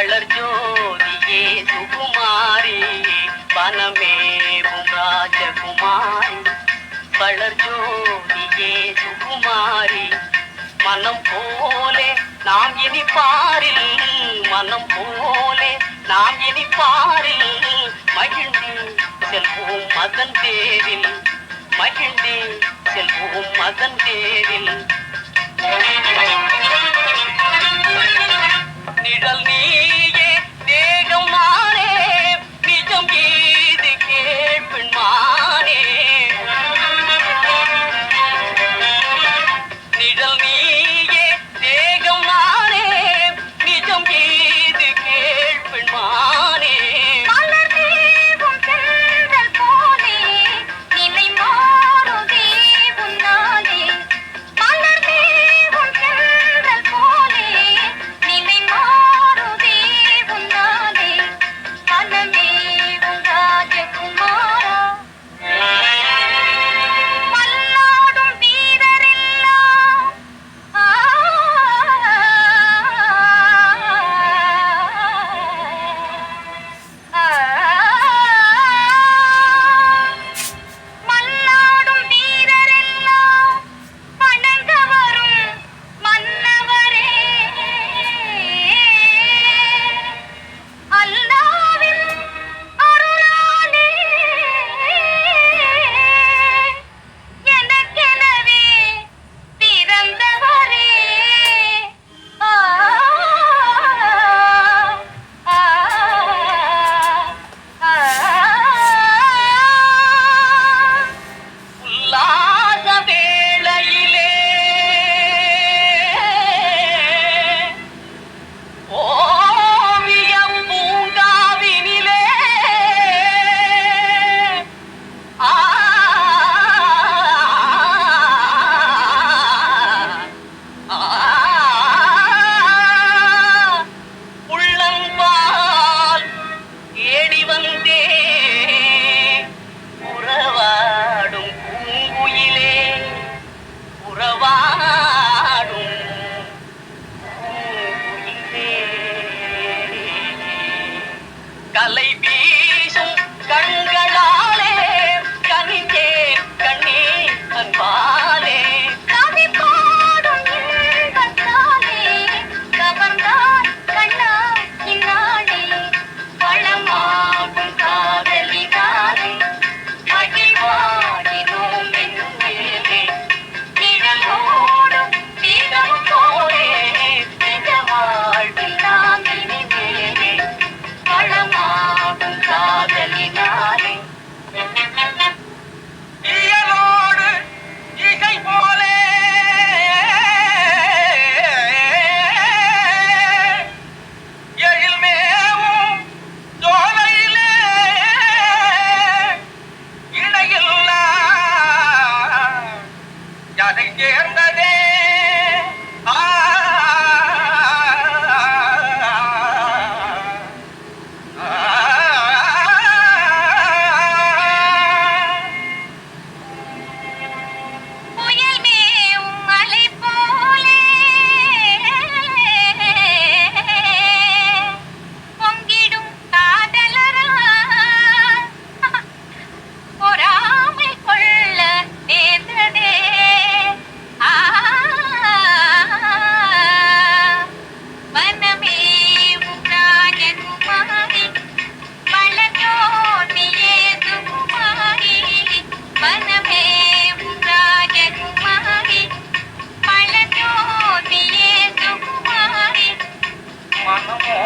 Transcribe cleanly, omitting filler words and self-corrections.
வளர் ஜோதியே சுகுமாரி வனமேவும் ராஜகுமாரி வளர் ஜோதியே சுகுமாரி மனம் போலே நாம் இனி பாரில் மனம் போலே நாம் இனி பாரில் மகிழ்ந்து செல்வோம் மதன் தேரில் மகிழ்ந்து செல்வோம் மதன் தேரில் நிழல் நீயே தேகம் நானே நிஜம் ஏது கேட்பின் மானே நிழல் நீயே தேகம் நானே நிஜம் ஏது கேட்பின் மானே கலை வீசும் கண்களாலே கனிந்தே கண்ணே அன்பாலே கவி பாடும் இன்பத்தாலே கவர்ந்தாய் கண்ணா இந்நாளே வளமாகும் காதலினாலே மகிழ்வாடினோம் என்னும் மேலே நிழலோடும் தீரம் போலே நிஜ வாழ்வில் நாம் இனி மேலே வளமாகும் காதலினாலே இயலோடு இசை போலே எழில்மேவும் சோலையிலே இணையில்லா அதை சேர்ந்ததே மனமோ